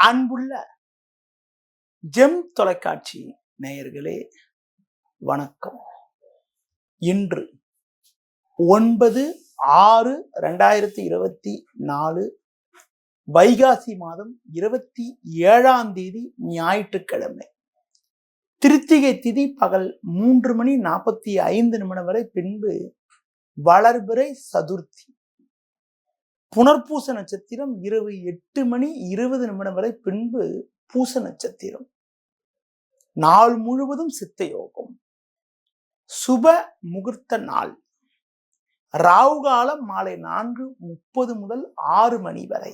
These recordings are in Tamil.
அன்புள்ள ஜெம் தொலைக்காட்சி நேயர்களே வணக்கம். இன்று 9/6/2024 வைகாசி மாதம் 27ஆம் தேதி ஞாயிற்றுக்கிழமை. திருத்திகை திதி பகல் 3:45 வரை, பின்பு வளர்பிறை சதுர்த்தி. புனர்பூச நட்சத்திரம் இரவு 8:20 வரை, பின்பு பூச நட்சத்திரம். நாள் முழுவதும் சித்த யோகம். சுப முகூர்த்த நாள். ராகு காலம் மாலை 4:30 முதல் 6 மணி வரை.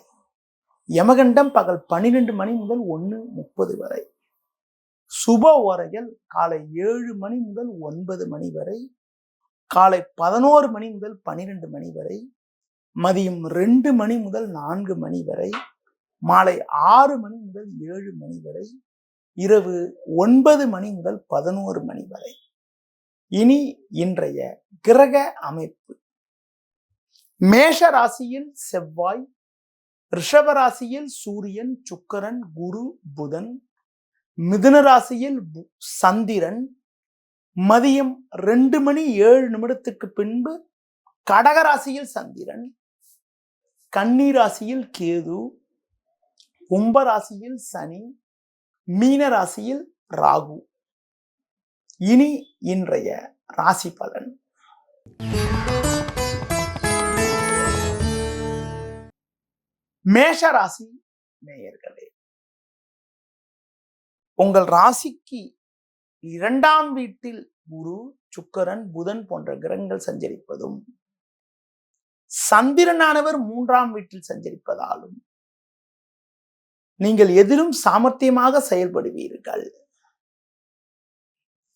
யமகண்டம் பகல் 12 மணி முதல் 1:30 வரை. சுப ஓரைகள் காலை 7 மணி முதல் 9 மணி வரை, காலை 11 மணி முதல் 12 மணி வரை, மதியம் 2 மணி முதல் 4 மணி வரை, மாலை 6 மணி முதல் 7 மணி வரை, இரவு 9 மணி முதல் 11 மணி வரை. இனி இன்றைய கிரக அமைப்பு. மேஷ ராசியில் செவ்வாய், ரிஷப ராசியில் சூரியன், சுக்கிரன், குரு, புதன், மிதுன ராசியில் சந்திரன், மதியம் 2:07 பின்பு கடகராசியில் சந்திரன், கன்னி ராசியில் கேது, கும்ப ராசியில் சனி, மீன ராசியில் ராகு. இனி இன்றைய ராசி பலன். மேஷ ராசி நேயர்களே, உங்கள் ராசிக்கு 2ஆம் வீட்டில் குரு, சுக்கிரன், புதன் போன்ற கிரகங்கள் சஞ்சரிப்பதும், சந்திரனானவர் 3ஆம் வீட்டில் சஞ்சரிப்பதாலும் நீங்கள் எதிலும் சாமர்த்தியமாக செயல்படுவீர்கள்.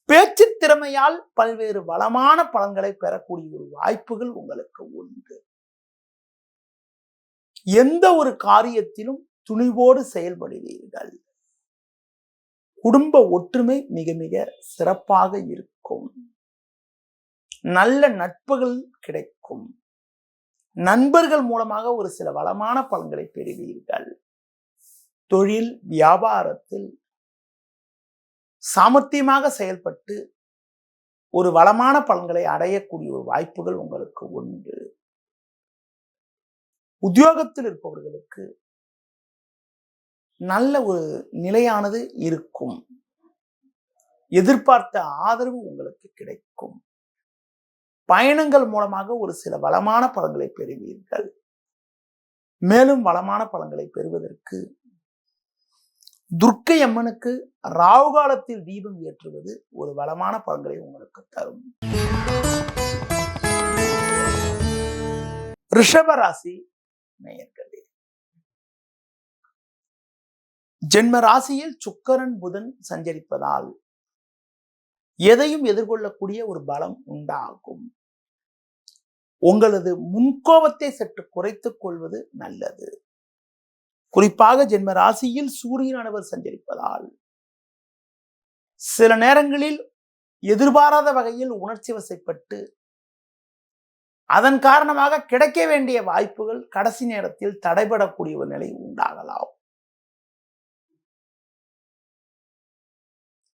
பேச்சு திறமையால் பல்வேறு வளமான பலன்களை பெறக்கூடிய ஒரு வாய்ப்புகள் உங்களுக்கு உண்டு. எந்த ஒரு காரியத்திலும் துணிவோடு செயல்படுவீர்கள். குடும்ப ஒற்றுமை மிக மிக சிறப்பாக இருக்கும். நல்ல நட்புகள் கிடைக்கும். நண்பர்கள் மூலமாக ஒரு சில வளமான பலன்களை பெறுவீர்கள். தொழில் வியாபாரத்தில் சாமர்த்தியமாக செயல்பட்டு ஒரு வளமான பலன்களை அடையக்கூடிய ஒரு வாய்ப்புகள் உங்களுக்கு உண்டு. உத்தியோகத்தில் இருப்பவர்களுக்கு நல்ல ஒரு நிலையானது இருக்கும். எதிர்பார்த்த ஆதரவு உங்களுக்கு கிடைக்கும். பயணங்கள் மூலமாக ஒரு சில வளமான பலன்களை பெறுவீர்கள். மேலும் வளமான பலன்களை பெறுவதற்கு துர்க்கை அம்மனுக்கு ராகு காலத்தில் தீபம் ஏற்றுவது ஒரு வளமான பலன்களை உங்களுக்கு தரும். ரிஷப ராசி நேயர்களே, ஜென்ம ராசியில் சுக்கிரன், புதன் சஞ்சரிப்பதால் எதையும் எதிர்கொள்ளக்கூடிய ஒரு பலம் உண்டாகும். உங்களது முன்கோபத்தை சற்று குறைத்துக் கொள்வது நல்லது. குறிப்பாக ஜென்ம ராசியில் சூரியனானவர் சஞ்சரிப்பதால் சில நேரங்களில் எதிர்பாராத வகையில் உணர்ச்சி வசப்பட்டு அதன் காரணமாக கிடைக்க வேண்டிய வாய்ப்புகள் கடைசி நேரத்தில் தடைபடக்கூடிய ஒரு நிலை உண்டாகலாம்.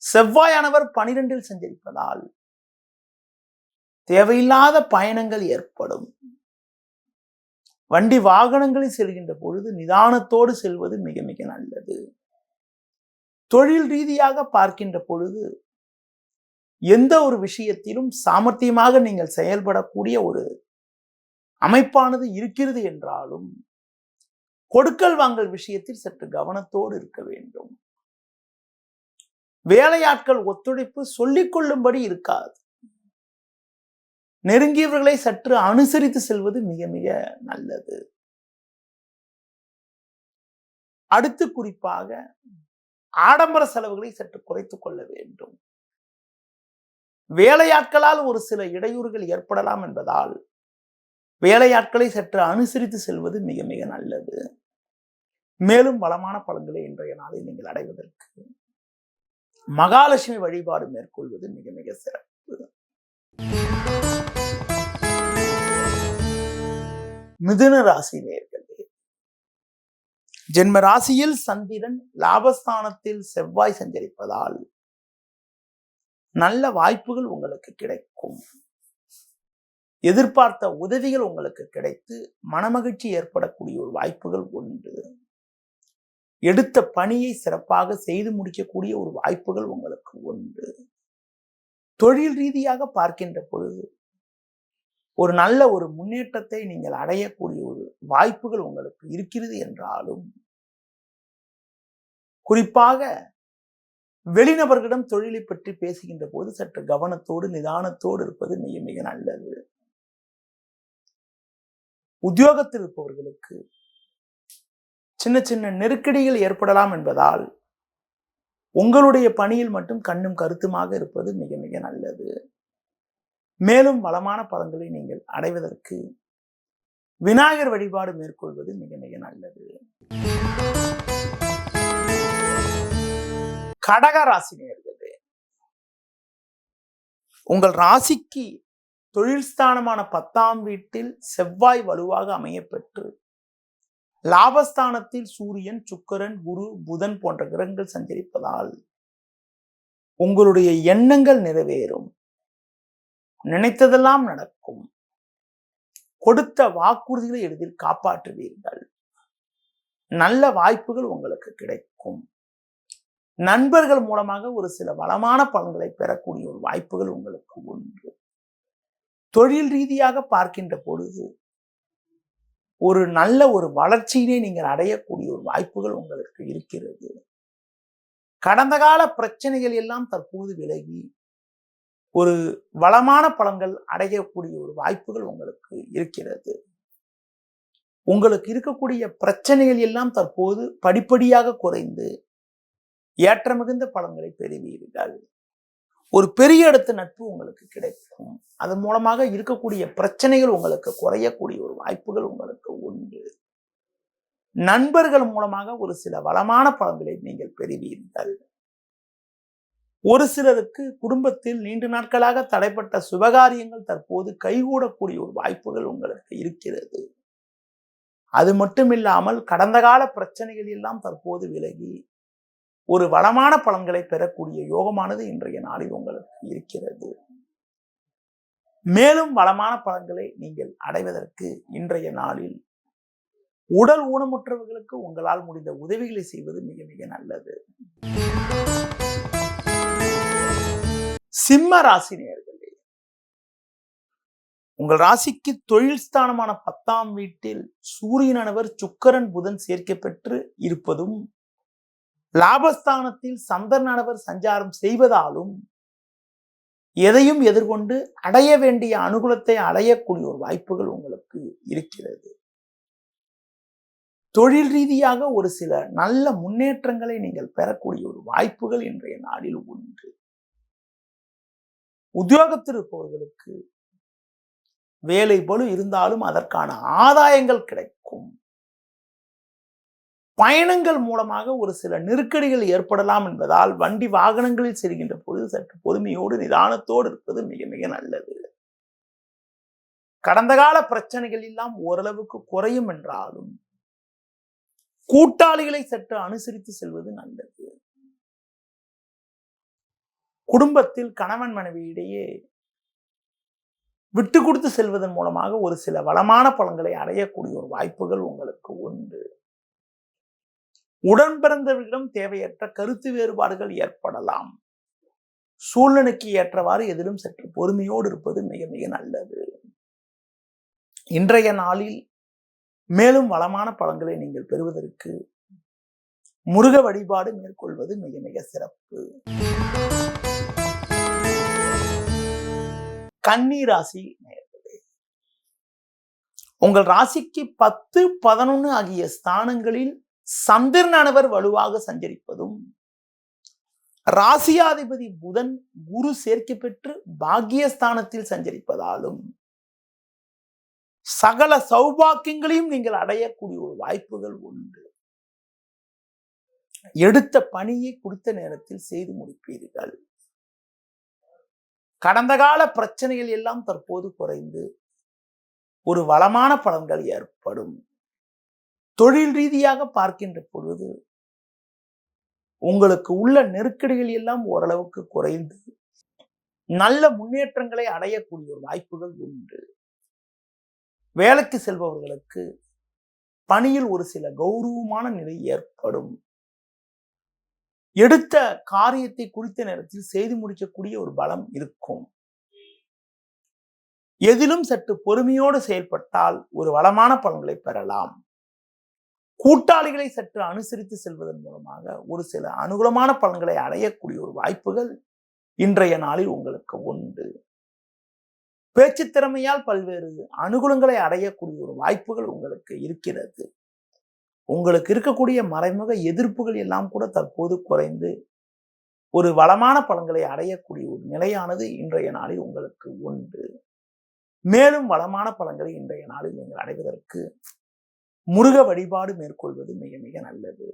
செவ்வாயானவர் 12இல் சஞ்சரிப்பதால் தேவையில்லாத பயணங்கள் ஏற்படும். வண்டி வாகனங்களில் செல்கின்ற பொழுது நிதானத்தோடு செல்வது மிக மிக நல்லது. தொழில் ரீதியாக பார்க்கின்ற பொழுது எந்த ஒரு விஷயத்திலும் சாமர்த்தியமாக நீங்கள் செயல்படக்கூடிய ஒரு அமைப்பானது இருக்கிறது என்றாலும் கொடுக்கல் வாங்கல் விஷயத்தில் சற்று கவனத்தோடு இருக்க வேண்டும். வேலையாட்கள் ஒத்துழைப்பு சொல்லிக் கொள்ளும்படி இருக்காது. நெருங்கியவர்களை சற்று அனுசரித்து செல்வது மிக மிக நல்லது. அடுத்து குறிப்பாக ஆடம்பர செலவுகளை சற்று குறைத்துக் கொள்ள வேண்டும். வேலையாட்களால் ஒரு சில இடையூறுகள் ஏற்படலாம் என்பதால் வேலையாட்களை சற்று அனுசரித்து செல்வது மிக மிக நல்லது. மேலும் வளமான பலன்களை இன்றைய நாளில் நீங்கள் அடைவதற்கு மகாலட்சுமி வழிபாடு மேற்கொள்வது மிக மிக சிறப்பு. மிதுன ராசி நேயர்களே, ஜென்ம ராசியில் சந்திரன், லாபஸ்தானத்தில் செவ்வாய் சஞ்சரிப்பதால் நல்ல வாய்ப்புகள் உங்களுக்கு கிடைக்கும். எதிர்பார்த்த உதவிகள் உங்களுக்கு கிடைத்து மனமகிழ்ச்சி ஏற்படக்கூடிய ஒரு வாய்ப்புகள் உண்டு. எடுத்த பணியை சிறப்பாக செய்து முடிக்கக்கூடிய ஒரு வாய்ப்புகள் உங்களுக்கு உண்டு. தொழில் ரீதியாக பார்க்கின்ற பொழுது ஒரு நல்ல ஒரு முன்னேற்றத்தை நீங்கள் அடையக்கூடிய ஒரு வாய்ப்புகள் உங்களுக்கு இருக்கிறது என்றாலும், குறிப்பாக வெளிநபர்களிடம் தொழிலை பற்றி பேசுகின்ற போது சற்று கவனத்தோடு நிதானத்தோடு இருப்பது மிக மிக நல்லது. உத்தியோகத்தில் இருப்பவர்களுக்கு சின்ன சின்ன நெருக்கடிகள் ஏற்படலாம் என்பதால் உங்களுடைய பணியில் மட்டும் கண்ணும் கருத்துமாக இருப்பது மிக மிக நல்லது. மேலும் வளமான பலன்களை நீங்கள் அடைவதற்கு விநாயகர் வழிபாடு மேற்கொள்வது மிக மிக நல்லது. கடக ராசி நேயர்களே, உங்கள் ராசிக்கு தொழில் ஸ்தானமான 10ஆம் வீட்டில் செவ்வாய் வலுவாக அமையப்பெற்று லாபஸ்தானத்தில் சூரியன், சுக்கிரன், குரு, புதன் போன்ற கிரகங்கள் சஞ்சரிப்பதால் உங்களுடைய எண்ணங்கள் நிறைவேறும். நினைத்ததெல்லாம் நடக்கும். கொடுத்த வாக்குறுதிகளை எளிதில் காப்பாற்றுவீர்கள். நல்ல வாய்ப்புகள் உங்களுக்கு கிடைக்கும். நண்பர்கள் மூலமாக ஒரு சில வளமான பலன்களை பெறக்கூடிய ஒரு வாய்ப்புகள் உங்களுக்கு உண்டு. தொழில் ரீதியாக பார்க்கின்ற பொழுது ஒரு நல்ல ஒரு வளர்ச்சியினை நீங்கள் அடையக்கூடிய ஒரு வாய்ப்புகள் உங்களுக்கு இருக்கிறது. கடந்த கால பிரச்சனைகள் எல்லாம் தற்போது விலகி ஒரு வளமான பலன்கள் அடையக்கூடிய ஒரு வாய்ப்புகள் உங்களுக்கு இருக்கிறது. உங்களுக்கு இருக்கக்கூடிய பிரச்சனைகள் எல்லாம் தற்போது படிப்படியாக குறைந்து ஏற்ற மிகுந்த பலன்களை பெறுவீர்கள். ஒரு பெரிய இடத்து நட்பு உங்களுக்கு கிடைக்கும். அதன் மூலமாக இருக்கக்கூடிய பிரச்சனைகள் உங்களுக்கு குறையக்கூடிய ஒரு வாய்ப்புகள் உங்களுக்கு உண்டு. நண்பர்கள் மூலமாக ஒரு சில வளமான பலன்களை நீங்கள் பெறுவீர்கள். ஒரு சிலருக்கு குடும்பத்தில் நீண்ட நாட்களாக தடைப்பட்ட சுபகாரியங்கள் தற்போது கைகூடக்கூடிய ஒரு வாய்ப்புகள் உங்களுக்கு இருக்கிறது. அது மட்டுமில்லாமல் கடந்த கால பிரச்சனைகள் எல்லாம் தற்போது விலகி ஒரு வளமான பலன்களை பெறக்கூடிய யோகமானது இன்றைய நாளில் உங்களுக்கு இருக்கிறது. மேலும் வளமான பலன்களை நீங்கள் அடைவதற்கு இன்றைய நாளில் உடல் ஊனமுற்றவர்களுக்கு உங்களால் முடிந்த உதவிகளை செய்வது மிக மிக நல்லது. சிம்ம ராசி நேயர்களே, உங்கள் ராசிக்கு தொழில் ஸ்தானமான 10ஆம் வீட்டில் சூரியனானவர், சுக்கிரன், புதன் சேர்க்கை பெற்று இருப்பதும் லாபஸ்தானத்தில் சந்திரனானவர் சஞ்சாரம் செய்வதாலும் எதையும் எதிர்கொண்டு அடைய வேண்டிய அனுகூலத்தை அடையக்கூடிய ஒரு வாய்ப்புகள் உங்களுக்கு இருக்கிறது. தொழில் ரீதியாக ஒரு சில நல்ல முன்னேற்றங்களை நீங்கள் பெறக்கூடிய ஒரு வாய்ப்புகள் இன்றைய நாளில் உண்டு. உத்தியோகத்தில் இருப்பவர்களுக்கு வேலை பளு இருந்தாலும் அதற்கான ஆதாயங்கள் கிடைக்கும். பயணங்கள் மூலமாக ஒரு சில நெருக்கடிகள் ஏற்படலாம் என்பதால் வண்டி வாகனங்களில் செல்கின்ற பொழுது சற்று பொறுமையோடு நிதானத்தோடு இருப்பது மிக மிக நல்லது. கடந்த கால பிரச்சனைகள் எல்லாம் ஓரளவுக்கு குறையும் என்றாலும் கூட்டாளிகளை சற்று அனுசரித்து செல்வது நல்லது. குடும்பத்தில் கணவன் மனைவியிடையே விட்டு கொடுத்து செல்வதன் மூலமாக ஒரு சில வளமான பலன்களை அடையக்கூடிய ஒரு வாய்ப்புகள் உங்களுக்கு உண்டு. உடன் பிறந்தவர்களிடம் தேவையற்ற கருத்து வேறுபாடுகள் ஏற்படலாம். சூழ்நிலைக்கு ஏற்றவாறு எதிலும் சற்று பொறுமையோடு இருப்பது மிக மிக நல்லது. இன்றைய நாளில் மேலும் வளமான பலன்களை நீங்கள் பெறுவதற்கு முருக வழிபாடு மேற்கொள்வது மிக மிக சிறப்பு. கன்னி ராசி நேயர்களே, உங்கள் ராசிக்கு 10, 11 ஆகிய ஸ்தானங்களில் சந்திரனானவர் வலுவாக சஞ்சரிப்பதும் ராசியாதிபதி புதன், குரு சேர்க்கை பெற்று பாக்கியஸ்தானத்தில் சஞ்சரிப்பதாலும் சகல சௌபாக்கியங்களையும் நீங்கள் அடையக்கூடிய ஒரு வாய்ப்புகள் உண்டு. எடுத்த பணியை குறித்த நேரத்தில் செய்து முடிப்பீர்கள். கடந்த கால பிரச்சனைகள் எல்லாம் தற்போது குறைந்து ஒரு வளமான பலன்கள் ஏற்படும். தொழில் ரீதியாக பார்க்கின்ற பொழுது உங்களுக்கு உள்ள நெருக்கடிகள் எல்லாம் ஓரளவுக்கு குறைந்து நல்ல முன்னேற்றங்களை அடையக்கூடிய வாய்ப்புகள் உண்டு. வேலைக்கு செல்பவர்களுக்கு பணியில் ஒரு சில கௌரவமான நிலை ஏற்படும். எடுத்த காரியத்தை குறித்த நேரத்தில் செய்து முடிக்கக்கூடிய ஒரு பலம் இருக்கும். எதிலும் சற்று பொறுமையோடு செயல்பட்டால் ஒரு வளமான பலன்களை பெறலாம். கூட்டாளிகளை சற்று அனுசரித்து செல்வதன் மூலமாக ஒரு சில அனுகூலமான பலன்களை அடையக்கூடிய ஒரு வாய்ப்புகள் இன்றைய நாளில் உங்களுக்கு உண்டு. பேச்சு திறமையால் பல்வேறு அனுகூலங்களை அடையக்கூடிய ஒரு வாய்ப்புகள் உங்களுக்கு இருக்கிறது. உங்களுக்கு இருக்கக்கூடிய மறைமுக எதிர்ப்புகள் எல்லாம் கூட தற்போது குறைந்து ஒரு வளமான பலன்களை அடையக்கூடிய ஒரு நிலையானது இன்றைய நாளில் உங்களுக்கு உண்டு. மேலும் வளமான பலன்களை இன்றைய நாளில் நீங்கள் அடைவதற்கு முருக வழிபாடு மேற்கொள்வது மிக மிக நல்லது.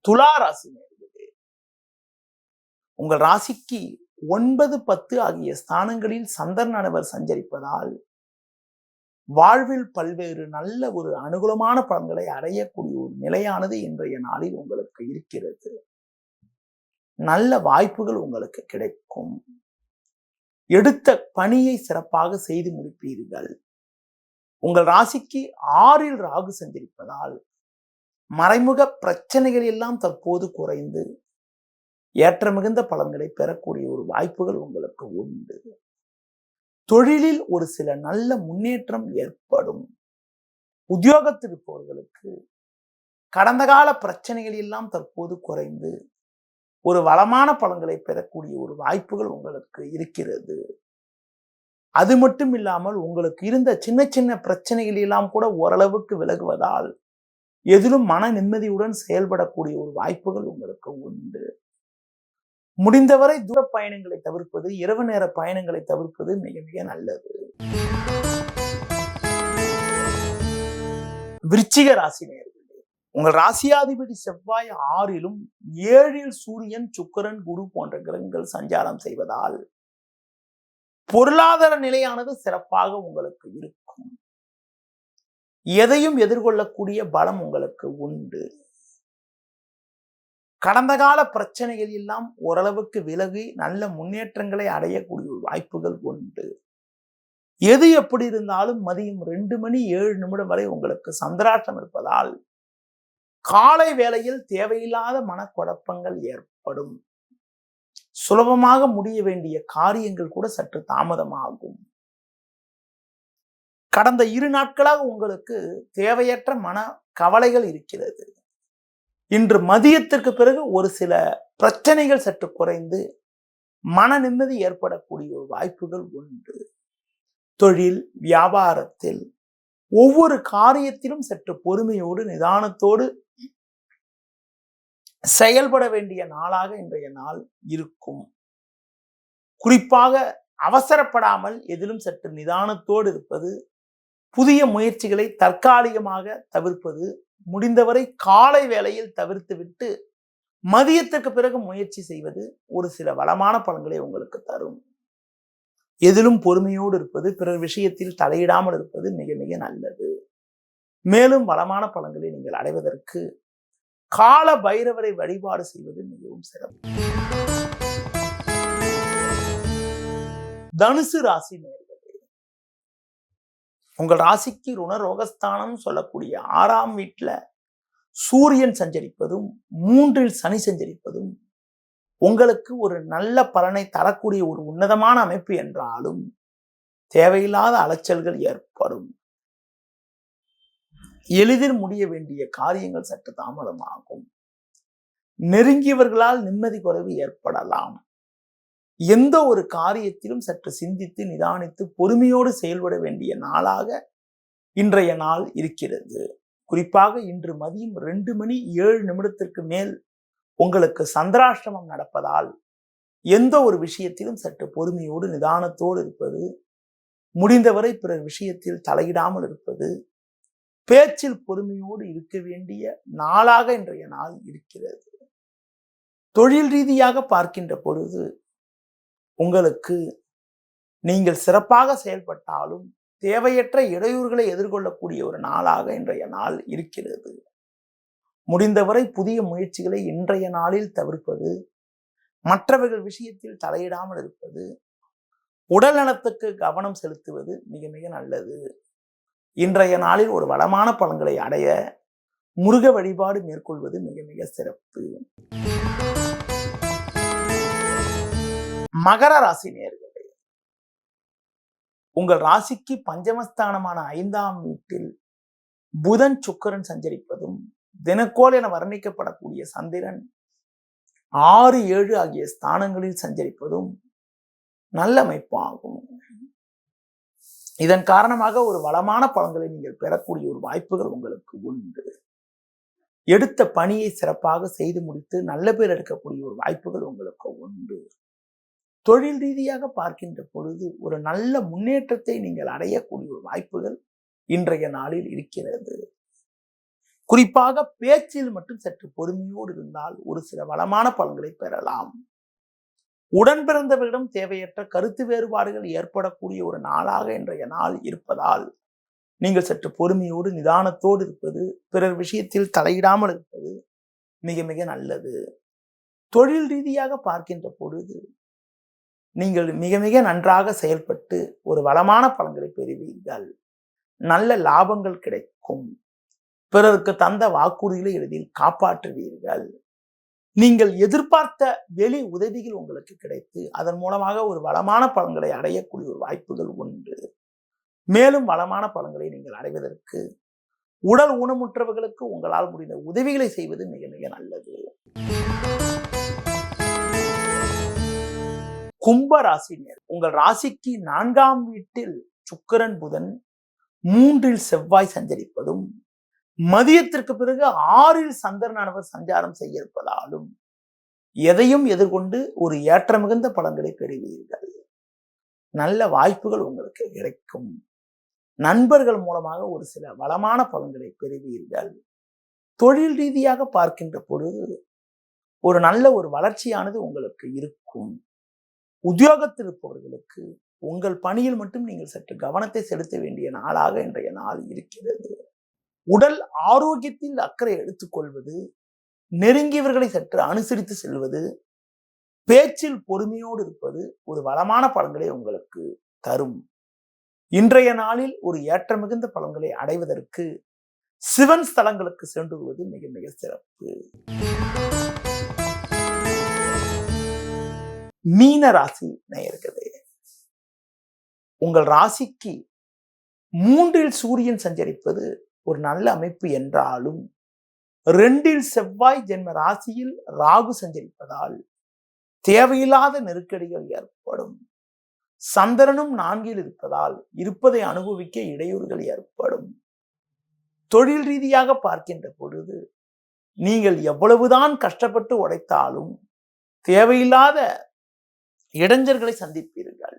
துலா ராசி நேயர்களே, உங்கள் ராசிக்கு 9, 10 ஆகிய ஸ்தானங்களில் சந்திரனானவர் சஞ்சரிப்பதால் வாழ்வில் பல்வேறு நல்ல ஒரு அனுகூலமான பலன்களை அடையக்கூடிய ஒரு நிலையானது இன்றைய நாளில் உங்களுக்கு இருக்கிறது. நல்ல வாய்ப்புகள் உங்களுக்கு கிடைக்கும். எடுத்த பணியை சிறப்பாக செய்து முடிப்பீர்கள். உங்கள் ராசிக்கு 6ல் ராகு சஞ்சரிப்பதால் மறைமுக பிரச்சனைகள் எல்லாம் தற்போது குறைந்து ஏற்ற மிகுந்த பலன்களை பெறக்கூடிய ஒரு வாய்ப்புகள் உங்களுக்கு உண்டு. தொழிலில் ஒரு சில நல்ல முன்னேற்றம் ஏற்படும். உத்தியோகத்தில் இருப்பவர்களுக்கு கடந்த கால பிரச்சனைகள் எல்லாம் தற்போது குறைந்து ஒரு வளமான பலன்களை பெறக்கூடிய ஒரு வாய்ப்புகள் உங்களுக்கு இருக்கிறது. அது மட்டும் இல்லாமல் உங்களுக்கு இருந்த சின்ன சின்ன பிரச்சனைகள் எல்லாம் கூட ஓரளவுக்கு விலகுவதால் எதிலும் மன நிம்மதியுடன் செயல்படக்கூடிய ஒரு வாய்ப்புகள் உங்களுக்கு உண்டு. முடிந்தவரை தூர பயணங்களை தவிர்ப்பது, இரவு நேர பயணங்களை தவிர்ப்பது மிக மிக நல்லது. விருச்சிக ராசி நேயர்களே, உங்கள் ராசியாதிபதி செவ்வாய் 6லும் 7ல் சூரியன், சுக்கிரன், குரு போன்ற கிரகங்கள் சஞ்சாரம் செய்வதால் பொருளாதார நிலையானது சிறப்பாக உங்களுக்கு இருக்கும். எதையும் எதிர்கொள்ளக்கூடிய பலம் உங்களுக்கு உண்டு. கடந்த கால பிரச்சனைகள் எல்லாம் ஓரளவுக்கு விலகி நல்ல முன்னேற்றங்களை அடையக்கூடிய வாய்ப்புகள் உண்டு. எது எப்படி இருந்தாலும் மதியம் 2 மணி 7 நிமிடம் வரை உங்களுக்கு சந்திராஷ்டம் இருப்பதால் காலை வேளையில் தேவையில்லாத மனக்குழப்பங்கள் ஏற்படும். சுலபமாக முடிய வேண்டிய காரியங்கள் கூட சற்று தாமதமாகும். கடந்த 2 நாட்களாக உங்களுக்கு தேவையற்ற மன கவலைகள் இருக்கிறது. இன்று மதியத்திற்கு பிறகு ஒரு சில பிரச்சனைகள் சற்று குறைந்து மன நிம்மதி ஏற்படக்கூடிய ஒரு வாய்ப்புகள் உண்டு. தொழில் வியாபாரத்தில் ஒவ்வொரு காரியத்திலும் சற்று பொறுமையோடு நிதானத்தோடு செயல்பட வேண்டிய நாளாக இன்றைய நாள் இருக்கும். குறிப்பாக அவசரப்படாமல் எதிலும் சற்று நிதானத்தோடு இருப்பது, புதிய முயற்சிகளை தற்காலிகமாக தவிர்ப்பது, முடிந்தவரை காலை வேளையில் தவிர்த்துவிட்டு மதியத்துக்கு பிறகு முயற்சி செய்வது ஒரு சில வளமான பலன்களை உங்களுக்கு தரும். எதிலும் பொறுமையோடு இருப்பது, பிறர் விஷயத்தில் தலையிடாமல் இருப்பது மிக மிக நல்லது. மேலும் வளமான பலன்களை நீங்கள் அடைவதற்கு கால பைரவரை வழிபாடு செய்வது மிகவும் சிறப்பு. தனுசு ராசி நேயர்களே, உங்கள் ராசிக்கு ருணரோகஸ்தானம் சொல்லக்கூடிய 6ஆம் வீட்டுல சூரியன் சஞ்சரிப்பதும் 3ல் சனி சஞ்சரிப்பதும் உங்களுக்கு ஒரு நல்ல பலனை தரக்கூடிய ஒரு உன்னதமான அமைப்பு என்றாலும் தேவையில்லாத அலைச்சல்கள் ஏற்படும். எளிதில் முடிய வேண்டிய காரியங்கள் சற்று தாமதமாகும். நெருங்கியவர்களால் நிம்மதி குறைவு ஏற்படலாம். எந்த ஒரு காரியத்திலும் சற்று சிந்தித்து நிதானித்து பொறுமையோடு செயல்பட வேண்டிய நாளாக இன்றைய நாள் இருக்கிறது. குறிப்பாக இன்று மதியம் 2 மணி 7 நிமிடத்திற்கு மேல் உங்களுக்கு சந்திராஷ்டமம் நடப்பதால் எந்த ஒரு விஷயத்திலும் சற்று பொறுமையோடு நிதானத்தோடு இருப்பது, முடிந்தவரை பிறர் விஷயத்தில் தலையிடாமல் இருப்பது, பேச்சில் பொறுமையோடு இருக்க வேண்டிய நாளாக இன்றைய நாள் இருக்கிறது. தொழில் ரீதியாக பார்க்கின்ற பொழுது உங்களுக்கு நீங்கள் சிறப்பாக செயல்பட்டாலும் தேவையற்ற இடையூறுகளை எதிர்கொள்ளக்கூடிய ஒரு நாளாக இன்றைய நாள் இருக்கிறது. முடிந்தவரை புதிய முயற்சிகளை இன்றைய நாளில் தவிர்ப்பது, மற்றவர்கள் விஷயத்தில் தலையிடாமல் இருப்பது, உடல் நலத்துக்கு கவனம் செலுத்துவது மிக மிக நல்லது. இன்றைய நாளில் ஒரு வளமான பலன்களை அடைய முருக வழிபாடு மேற்கொள்வது மிக மிக சிறப்பு. மகர ராசி நேயர்களே, உங்கள் ராசிக்கு பஞ்சமஸ்தானமான 5ஆம் வீட்டில் புதன் சுக்கிரன் சஞ்சரிப்பதும், தினக்கோள் என வர்ணிக்கப்படக்கூடிய சந்திரன் 6, 7 ஆகிய ஸ்தானங்களில் சஞ்சரிப்பதும் நல்ல அமைப்பாகும். இதன் காரணமாக ஒரு வளமான பலன்களை நீங்கள் பெறக்கூடிய ஒரு வாய்ப்புகள் உங்களுக்கு உண்டு. எடுத்த பணியை சிறப்பாக செய்து முடித்து நல்ல பேர் எடுக்கக்கூடிய ஒரு வாய்ப்புகள் உங்களுக்கு உண்டு. தொழில் ரீதியாக பார்க்கின்ற பொழுது ஒரு நல்ல முன்னேற்றத்தை நீங்கள் அடையக்கூடிய ஒரு வாய்ப்புகள் இன்றைய நாளில் இருக்கிறது. குறிப்பாக பேச்சில் மட்டும் சற்று பொறுமையோடு இருந்தால் ஒரு சில வளமான பலன்களை பெறலாம். உடன் பிறந்தவர்களிடம் தேவையற்ற கருத்து வேறுபாடுகள் ஏற்படக்கூடிய ஒரு நாளாக இன்றைய நாள் இருப்பதால் நீங்கள் சற்று பொறுமையோடு நிதானத்தோடு இருப்பது, பிறர் விஷயத்தில் தலையிடாமல் இருப்பது மிக மிக நல்லது. தொழில் ரீதியாக பார்க்கின்ற பொழுது நீங்கள் மிக மிக நன்றாக செயல்பட்டு ஒரு வளமான பலன்களை பெறுவீர்கள். நல்ல லாபங்கள் கிடைக்கும். பிறருக்கு தந்த வாக்குறுதிகளை எளிதில் காப்பாற்றுவீர்கள். நீங்கள் எதிர்பார்த்த வெளி உதவிகள் உங்களுக்கு கிடைத்து அதன் மூலமாக ஒரு வளமான பலன்களை அடையக்கூடிய ஒரு வாய்ப்புகள் உண்டு. மேலும் வளமான பலன்களை நீங்கள் அடைவதற்கு உடல் ஊனமுற்றவர்களுக்கு உங்களால் முடிந்த உதவிகளை செய்வது மிக மிக நல்லது. கும்ப ராசினர், உங்கள் ராசிக்கு 4ஆம் வீட்டில் சுக்கிரன் புதன் 3இல் செவ்வாய் சஞ்சரிப்பதும், மதியத்திற்கு பிறகு 6இல் சந்திரனானவர் சஞ்சாரம் செய்ய இருப்பதாலும் எதையும் எதிர்கொண்டு ஒரு ஏற்ற மிகுந்த பலன்களை பெறுவீர்கள். நல்ல வாய்ப்புகள் உங்களுக்கு கிடைக்கும். நண்பர்கள் மூலமாக ஒரு சில வளமான பலன்களை பெறுவீர்கள். தொழில் ரீதியாக பார்க்கின்ற பொழுது ஒரு நல்ல ஒரு வளர்ச்சியானது உங்களுக்கு இருக்கும். உத்தியோகத்தில் இருப்பவர்களுக்கு உங்கள் பணியில் மட்டும் நீங்கள் சற்று கவனத்தை செலுத்த வேண்டிய நாளாக இன்றைய நாள் இருக்கிறது. உடல் ஆரோக்கியத்தில் அக்கறை எடுத்துக்கொள்வது, நெருங்கியவர்களை சற்று அனுசரித்து செல்வது, பேச்சில் பொறுமையோடு இருப்பது ஒரு வளமான பலன்களை உங்களுக்கு தரும். இன்றைய நாளில் ஒரு ஏற்ற மிகுந்த பலன்களை அடைவதற்கு சிவன் ஸ்தலங்களுக்கு சென்றுவது மிக மிக சிறப்பு. மீன ராசி நேயர்களே, உங்கள் ராசிக்கு 3இல் சூரியன் சஞ்சரிப்பது ஒரு நல்ல அமைப்பு என்றாலும் 2இல் செவ்வாய் ஜென்ம ராசியில் ராகு சஞ்சரிப்பதால் தேவையில்லாத நெருக்கடிகள் ஏற்படும். சந்திரனும் 4இல் இருப்பதால் இருப்பதை அனுபவிக்க இடையூறுகள் ஏற்படும். தொழில் ரீதியாக பார்க்கின்ற பொழுது நீங்கள் எவ்வளவுதான் கஷ்டப்பட்டு உழைத்தாலும் தேவையில்லாத இடைஞ்சல்களை சந்திப்பீர்கள்.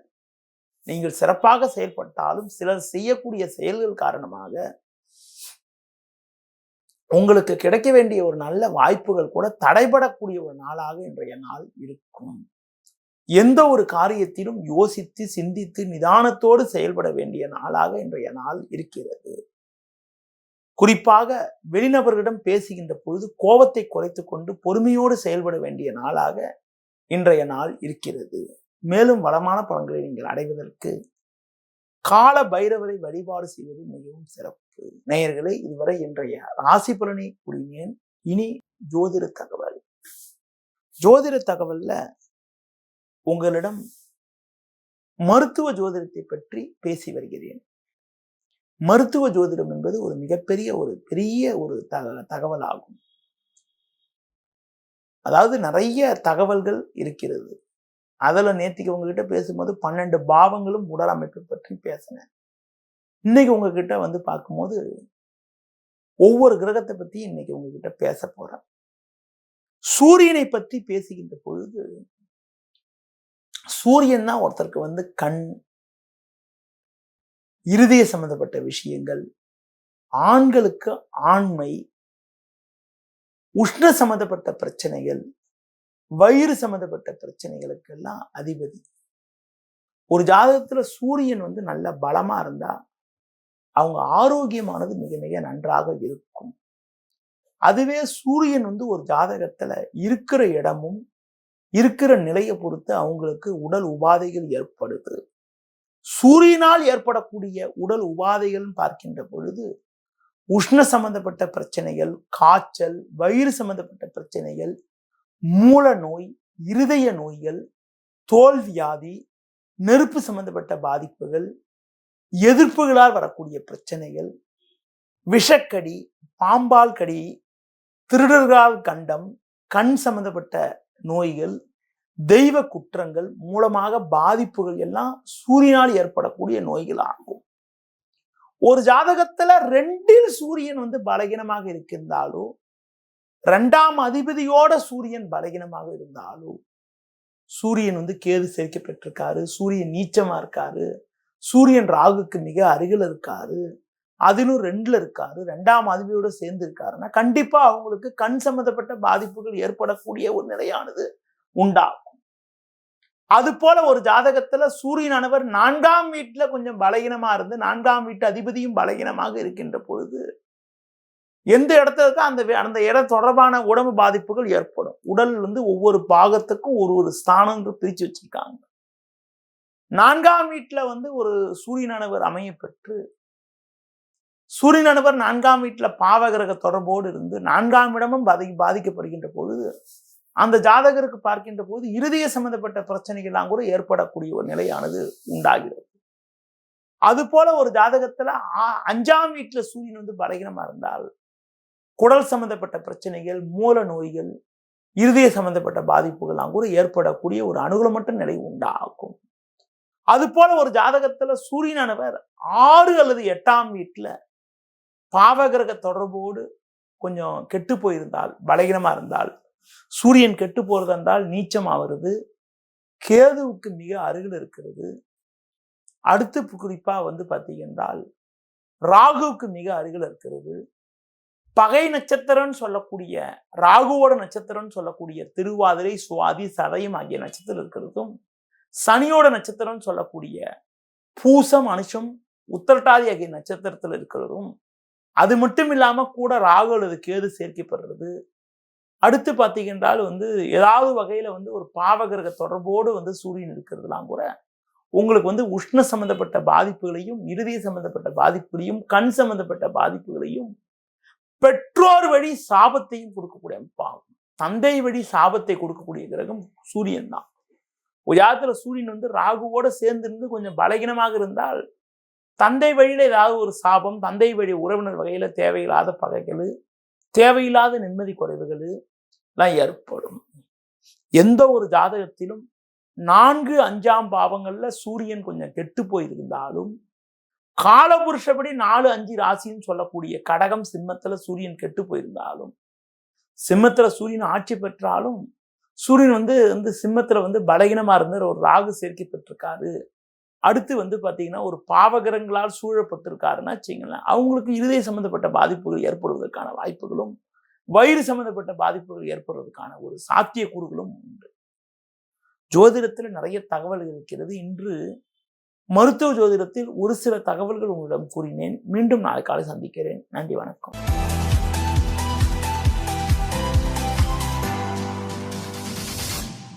நீங்கள் சிறப்பாக செயல்பட்டாலும் சிலர் செய்யக்கூடிய செயல்கள் காரணமாக உங்களுக்கு கிடைக்க வேண்டிய ஒரு நல்ல வாய்ப்புகள் கூட தடைபடக்கூடிய ஒரு நாளாக இன்றைய நாள் இருக்கும். எந்த ஒரு காரியத்திலும் யோசித்து சிந்தித்து நிதானத்தோடு செயல்பட வேண்டிய நாளாக இன்றைய நாள் இருக்கிறது. குறிப்பாக வெளிநபர்களிடம் பேசுகின்ற பொழுது கோபத்தை குறைத்துக் கொண்டு பொறுமையோடு செயல்பட வேண்டிய நாளாக இன்றைய நாள் இருக்கிறது. மேலும் வளமான பலன்களை நீங்கள் அடைவதற்கு கால பைரவரை வழிபாடு செய்வது மிகவும் சிறப்பு. நேயர்களே, இதுவரை இன்றைய ராசி பலனை கூறினேன். இனி ஜோதிட தகவல். ஜோதிட தகவல்ல உங்களிடம் மருத்துவ ஜோதிடத்தை பற்றி பேசி வருகிறேன். மருத்துவ ஜோதிடம் என்பது ஒரு மிகப்பெரிய ஒரு தகவல் ஆகும். அதாவது நிறைய தகவல்கள் இருக்கிறது. அதில் நேத்திக்கு உங்ககிட்ட பேசும்போது 12 பாவங்களும் உடல் அமைப்பை பற்றி பேசினேன். இன்னைக்கு உங்ககிட்ட பார்க்கும்போது ஒவ்வொரு கிரகத்தை பத்தி இன்னைக்கு உங்ககிட்ட பேச போறேன். சூரியனை பற்றி பேசுகின்ற பொழுது சூரியன் தான் ஒருத்தருக்கு கண், இருதய சம்பந்தப்பட்ட விஷயங்கள், ஆண்களுக்கு ஆண்மை, உஷ்ண சம்பந்தப்பட்ட பிரச்சனைகள், வயிறு சம்பந்தப்பட்ட பிரச்சனைகளுக்கெல்லாம் அதிபதி. ஒரு ஜாதகத்துல சூரியன் நல்ல பலமா இருந்தா அவங்க ஆரோக்கியமானது மிக மிக நன்றாக இருக்கும். அதுவே சூரியன் ஒரு ஜாதகத்துல இருக்கிற இடமும் இருக்கிற நிலையை பொறுத்து அவங்களுக்கு உடல் உபாதைகள் ஏற்படுது. சூரியனால் ஏற்படக்கூடிய உடல் உபாதைகள் பார்க்கின்ற பொழுது உஷ்ண சம்பந்தப்பட்ட பிரச்சனைகள், காய்ச்சல், வயிறு சம்பந்தப்பட்ட பிரச்சனைகள், மூல நோய், இருதய நோய்கள், தோல் வியாதி, நெருப்பு சம்பந்தப்பட்ட பாதிப்புகள், எதிர்ப்புகளால் வரக்கூடிய பிரச்சனைகள், விஷக்கடி, பாம்பால் கடி, திருடர்களால் கண்டம், கண் சம்பந்தப்பட்ட நோய்கள், தெய்வ குற்றங்கள் மூலமாக பாதிப்புகள் எல்லாம் சூரியனால் ஏற்படக்கூடிய நோய்கள் ஆகும். ஒரு ஜாதகத்துல 2ல் சூரியன் பலகீனமாக இருக்கின்றாலோ, 2ஆம் அதிபதியோட சூரியன் பலகீனமாக இருந்தாலோ, சூரியன் கேது சேர்க்கை பெற்றிருக்காரு, சூரியன் நீச்சமா இருக்காரு, சூரியன் ராகுக்கு மிக அருகில் இருக்காரு, அதிலும் 2ல இருக்காரு, 2ஆம் அதிபதியோட சேர்ந்து இருக்காருன்னா கண்டிப்பா அவங்களுக்கு கண் சம்பந்தப்பட்ட பாதிப்புகள் ஏற்படக்கூடிய ஒரு நிலையானது உண்டாகும். அது போல ஒரு ஜாதகத்துல சூரியனானவர் 4ஆம் வீட்டுல கொஞ்சம் பலகீனமா இருந்து 4ஆம் வீட்டு அதிபதியும் பலகீனமாக இருக்கின்ற பொழுது எந்த இடத்துல அந்த இடம் தொடர்பான உடம்பு பாதிப்புகள் ஏற்படும். உடல் ஒவ்வொரு பாகத்துக்கும் ஒரு ஸ்தானம் பிரிச்சு வச்சிருக்காங்க. 4ஆம் வீட்டுல ஒரு சூரியனானவர் அமைய பெற்று சூரியனானவர் 4ஆம் வீட்டுல பாவகிரக தொடர்போடு இருந்து 4ஆம் இடமும் பாதிக்கப்படுகின்ற பொழுது அந்த ஜாதகருக்கு பார்க்கின்ற போது இருதய சம்பந்தப்பட்ட பிரச்சனைகள்லாம் கூட ஏற்படக்கூடிய ஒரு நிலையானது உண்டாகிறது. அது போல ஒரு ஜாதகத்துல 5ஆம் வீட்டுல சூரியன் பலகீனமா இருந்தால் குடல் சம்பந்தப்பட்ட பிரச்சனைகள், மூல நோய்கள், இருதய சம்பந்தப்பட்ட பாதிப்புகள்லாம் கூட ஏற்படக்கூடிய ஒரு அனுகூலமற்ற நிலை உண்டாகும். அது போல ஒரு ஜாதகத்துல சூரியனானவர் 6 அல்லது 8ஆம் வீட்டுல பாவகிரக தொடர்போடு கொஞ்சம் கெட்டு போயிருந்தால், பலகீனமா இருந்தால், சூரியன் கெட்டு போறது என்றால் நீச்சமா வருது, கேதுவுக்கு மிக அருகில் இருக்கிறது, அடுத்து குறிப்பா பார்த்தீங்கன்றால் ராகுவுக்கு மிக அருகில் இருக்கிறது, பகை நட்சத்திரம் சொல்லக்கூடிய ராகுவோட நட்சத்திரம் சொல்லக்கூடிய திருவாதிரை, சுவாதி, சதயம் ஆகிய நட்சத்திரம் இருக்கிறதும், சனியோட நட்சத்திரம் சொல்லக்கூடிய பூசம், அனுஷம், உத்திரட்டாதி ஆகிய நட்சத்திரத்தில் இருக்கிறதும், அது மட்டும் இல்லாம கூட ராகு அல்லது கேது சேர்க்கப்படுறது, அடுத்து பார்த்தீங்கன்றால் ஏதாவது வகையில ஒரு பாவகிரக தொடர்போடு சூரியன் இருக்கிறதுலாம் கூட உங்களுக்கு உஷ்ண சம்பந்தப்பட்ட பாதிப்புகளையும், இருதய சம்பந்தப்பட்ட பாதிப்புகளையும், கண் சம்பந்தப்பட்ட பாதிப்புகளையும், பெற்றோர் வழி சாபத்தையும் கொடுக்கக்கூடிய அமைப்பாகும். தந்தை வழி சாபத்தை கொடுக்கக்கூடிய கிரகம் சூரியன் தான். உதாரணத்துல சூரியன் ராகுவோட சேர்ந்து கொஞ்சம் பலகீனமாக இருந்தால் தந்தை வழியில ஏதாவது ஒரு சாபம், தந்தை வழி உறவினர் வகையில தேவையில்லாத பகைகள், தேவையில்லாத நிம்மதி குறைவுகள் எல்லாம் ஏற்படும். எந்த ஒரு ஜாதகத்திலும் 4, 5ஆம் பாவங்கள்ல சூரியன் கொஞ்சம் கெட்டு போயிருந்தாலும், காலபுருஷப்படி 4, 5 ராசின்னு சொல்லக்கூடிய கடகம், சிம்மத்துல சூரியன் கெட்டு போயிருந்தாலும், சிம்மத்துல சூரியன் ஆட்சி பெற்றாலும், சூரியன் சிம்மத்துல பலகீனமா இருந்த ஒரு ராகு சேர்க்கை பெற்றிருக்காரு, அடுத்து பார்த்தீங்கன்னா ஒரு பாவகிரகங்களால் சூழப்பட்டிருக்காருன்னா வச்சுங்களேன், அவங்களுக்கு இருதய சம்பந்தப்பட்ட பாதிப்புகள் ஏற்படுவதற்கான வாய்ப்புகளும், வயிறு சம்பந்தப்பட்ட பாதிப்புகள் ஏற்படுவதற்கான ஒரு சாத்தியக்கூறுகளும் உண்டு. ஜோதிடத்தில் நிறைய தகவல்கள் இருக்கிறது. இன்று மருத்துவ ஜோதிடத்தில் ஒரு சில தகவல்கள் உங்களிடம் கூறினேன். மீண்டும் நாளை காலை சந்திக்கிறேன். நன்றி, வணக்கம்.